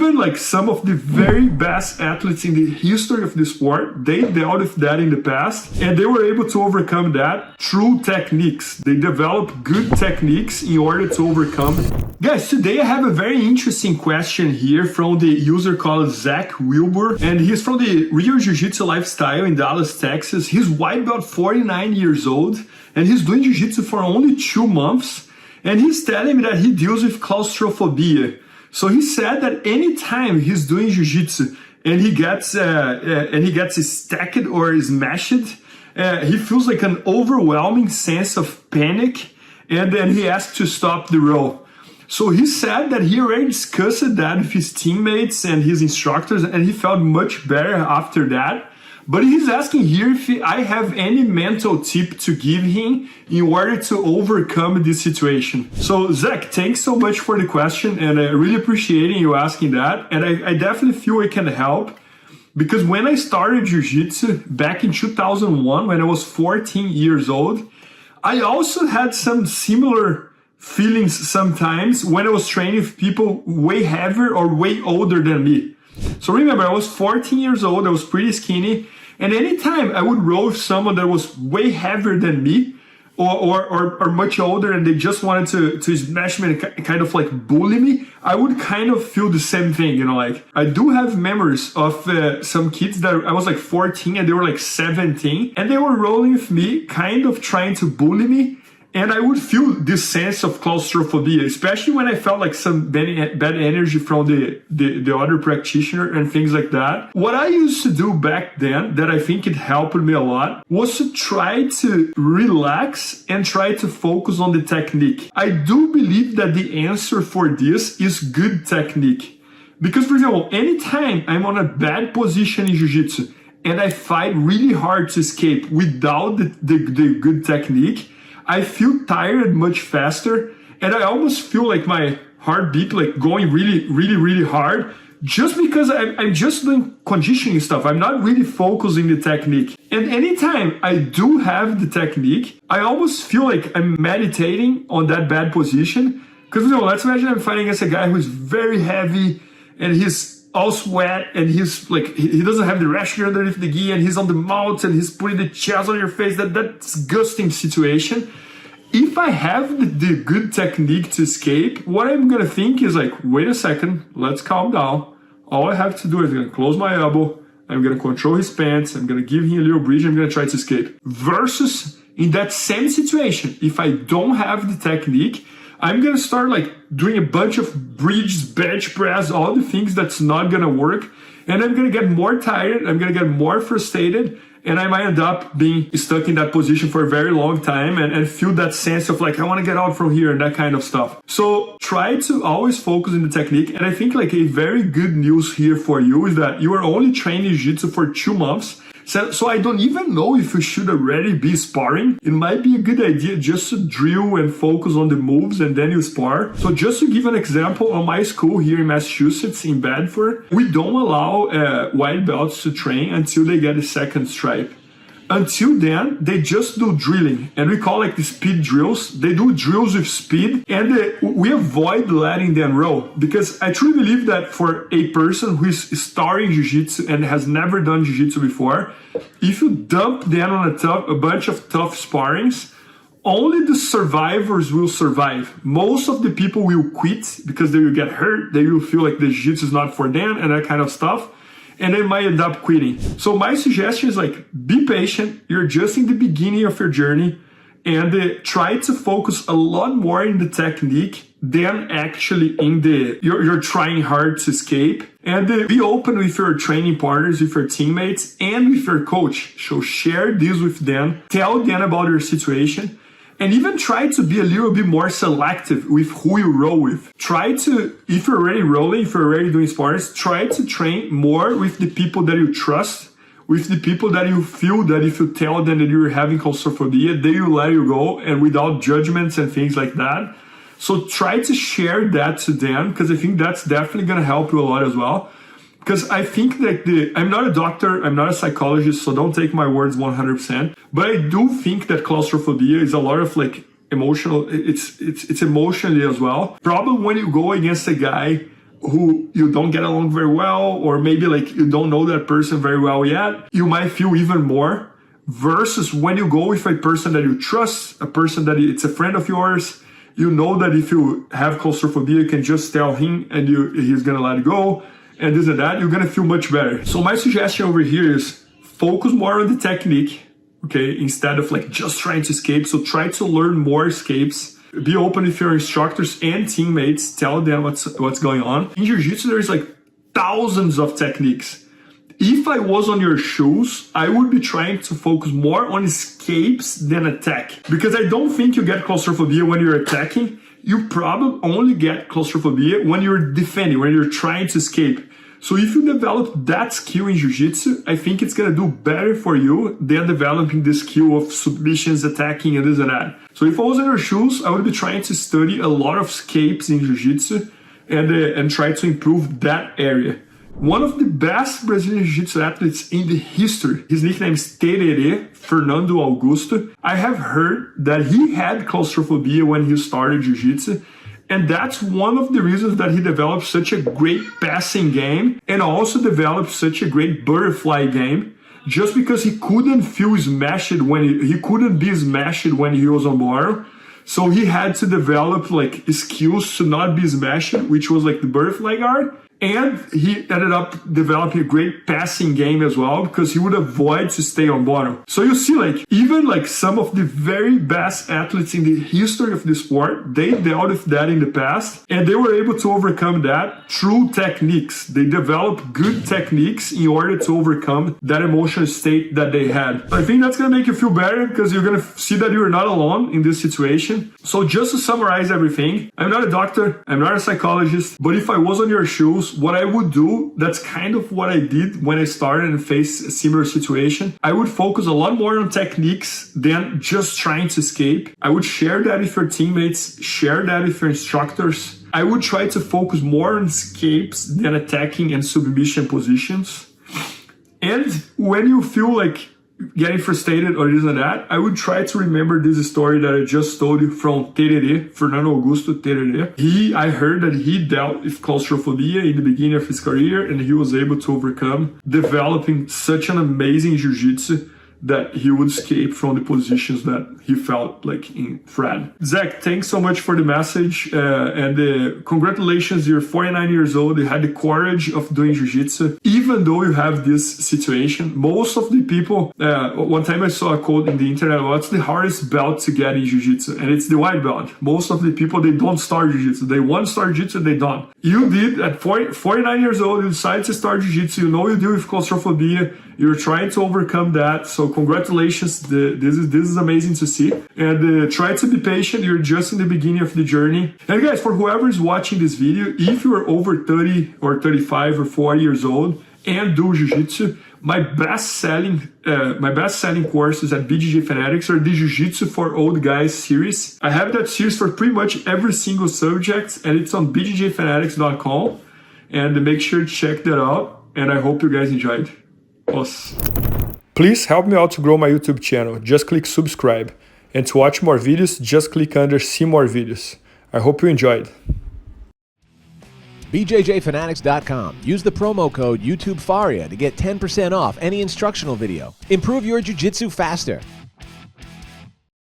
Even like some of the very best athletes in the history of the sport, they dealt with that in the past, and they were able to overcome that through techniques. They developed good techniques in order to overcome it. Guys, today I have a very interesting question here from the user called Zach Wilbur, and he's from the Real Jiu-Jitsu Lifestyle in Dallas, Texas. He's white belt, 49 years old, and he's doing Jiu-Jitsu for only 2 months, and he's telling me that he deals with claustrophobia. So he said that anytime he's doing Jiu-Jitsu and he gets stacked or smashed, he feels like an overwhelming sense of panic, and then he asks to stop the row. So he said that he already discussed that with his teammates and his instructors, and he felt much better after that. But he's asking here if I have any mental tip to give him in order to overcome this situation. So Zach, thanks so much for the question, and I really appreciate you asking that. And I definitely feel I can help, because when I started Jiu-Jitsu back in 2001, when I was 14 years old, I also had some similar feelings sometimes when I was training with people way heavier or way older than me. So remember, I was 14 years old, I was pretty skinny, and anytime I would roll with someone that was way heavier than me or much older, and they just wanted to smash me and kind of like bully me, I would kind of feel the same thing, you know. Like, I do have memories of some kids that I was like 14 and they were like 17, and they were rolling with me, kind of trying to bully me. And I would feel this sense of claustrophobia, especially when I felt like some bad energy from the other practitioner and things like that. What I used to do back then, that I think it helped me a lot, was to try to relax and try to focus on the technique. I do believe that the answer for this is good technique. Because, for example, anytime I'm on a bad position in Jiu-Jitsu and I fight really hard to escape without the good technique, I feel tired much faster, and I almost feel like my heartbeat like going really hard, just because I'm just doing conditioning stuff. I'm not really focusing the technique. And anytime I do have the technique, I almost feel like I'm meditating on that bad position. Because, you know, let's imagine I'm fighting against a guy who's very heavy and he's all sweat, and he's like, he doesn't have the rasher underneath the gi, and he's on the mount, and he's putting the chest on your face, that disgusting situation. If I have the good technique to escape, what I'm gonna think is like, wait a second, let's calm down. All I have to do is I'm gonna close my elbow, I'm gonna control his pants, I'm gonna give him a little bridge, I'm gonna try to escape. Versus in that same situation, if I don't have the technique, I'm gonna start like doing a bunch of bridges, bench press, all the things that's not gonna work, and I'm gonna get more tired, I'm gonna get more frustrated, and I might end up being stuck in that position for a very long time and feel that sense of like, I wanna get out from here and that kind of stuff. So try to always focus on the technique, and I think like a very good news here for you is that you are only training Jiu-Jitsu for 2 months. So I don't even know if you should already be sparring. It might be a good idea just to drill and focus on the moves and then you spar. So just to give an example, on my school here in Massachusetts, in Bedford, we don't allow white belts to train until they get a second stripe. Until then, they just do drilling, and we call like the speed drills. They do drills with speed, and we avoid letting them roll, because I truly believe that for a person who is starting Jiu-Jitsu and has never done Jiu-Jitsu before, if you dump them on a bunch of tough sparrings, only the survivors will survive. Most of the people will quit because they will get hurt, they will feel like the Jiu-Jitsu is not for them and that kind of stuff, and they might end up quitting. So my suggestion is like, be patient. You're just in the beginning of your journey, and try to focus a lot more in the technique than actually in you're trying hard to escape. And be open with your training partners, with your teammates, and with your coach. So share this with them, tell them about your situation, and even try to be a little bit more selective with who you roll with. Try to, if you're already rolling, if you're already doing spars, try to train more with the people that you trust, with the people that you feel that if you tell them that you're having claustrophobia, they will let you go, and without judgments and things like that. So try to share that to them, because I think that's definitely gonna help you a lot as well. Because I think that I'm not a doctor, I'm not a psychologist, so don't take my words 100%. But I do think that claustrophobia is a lot of like emotional, it's emotionally as well. Problem when you go against a guy who you don't get along very well, or maybe like you don't know that person very well yet, you might feel even more, versus when you go with a person that you trust, a person that it's a friend of yours, you know that if you have claustrophobia, you can just tell him and he's gonna let it go, and this and that, you're gonna feel much better. So my suggestion over here is focus more on the technique, okay, instead of like just trying to escape. So try to learn more escapes. Be open with your instructors and teammates. Tell them what's going on. In Jiu-Jitsu, there's like thousands of techniques. If I was on your shoes, I would be trying to focus more on escapes than attack. Because I don't think you get claustrophobia when you're attacking. You probably only get claustrophobia when you're defending, when you're trying to escape. So if you develop that skill in Jiu-Jitsu, I think it's gonna do better for you than developing the skill of submissions, attacking, and this and that. So if I was in your shoes, I would be trying to study a lot of escapes in Jiu-Jitsu and try to improve that area. One of the best Brazilian Jiu-Jitsu athletes in the history, his nickname is Tererê, Fernando Augusto. I have heard that he had claustrophobia when he started Jiu-Jitsu. And that's one of the reasons that he developed such a great passing game and also developed such a great butterfly game, just because he couldn't feel smashed when he couldn't be smashed when he was on bottom. So he had to develop like skills to not be smashed, which was like the butterfly guard. And he ended up developing a great passing game as well, because he would avoid to stay on bottom. So you see, like, even like some of the very best athletes in the history of the sport, they dealt with that in the past, and they were able to overcome that through techniques. They developed good techniques in order to overcome that emotional state that they had. I think that's gonna make you feel better, because you're gonna see that you're not alone in this situation. So just to summarize everything, I'm not a doctor, I'm not a psychologist, but if I was on your shoes, what I would do, that's kind of what I did when I started and faced a similar situation. I would focus a lot more on techniques than just trying to escape. I would share that with your teammates, share that with your instructors. I would try to focus more on escapes than attacking and submission positions. And when you feel like getting frustrated or this and that, I would try to remember this story that I just told you from Tererê, Fernando Augusto Tererê. I heard that he dealt with claustrophobia in the beginning of his career, and he was able to overcome, developing such an amazing jiu-jitsu that he would escape from the positions that he felt like in threat. Zach, thanks so much for the message, and congratulations, you're 49 years old, you had the courage of doing jiu-jitsu, even though you have this situation. Most of the people, one time I saw a quote in the internet, what's the hardest belt to get in jiu-jitsu? And it's the white belt. Most of the people, they don't start jiu-jitsu. They want to start jiu-jitsu, they don't. You did, at 49 years old, you decided to start jiu-jitsu, you know you deal with claustrophobia, you're trying to overcome that, so congratulations, this is amazing to see. And try to be patient, you're just in the beginning of the journey. And guys, for whoever is watching this video, if you are over 30 or 35 or 40 years old and do jiu-jitsu, my best selling courses at BJJ Fanatics are the Jiu-Jitsu for Old Guys series. I have that series for pretty much every single subject, and it's on bjjfanatics.com, and make sure to check that out, and I hope you guys enjoyed. Please help me out to grow my YouTube channel. Just click subscribe. And to watch more videos, just click under see more videos. I hope you enjoyed. BJJFanatics.com. Use the promo code YouTubeFaria to get 10% off any instructional video. Improve your jiu-jitsu faster.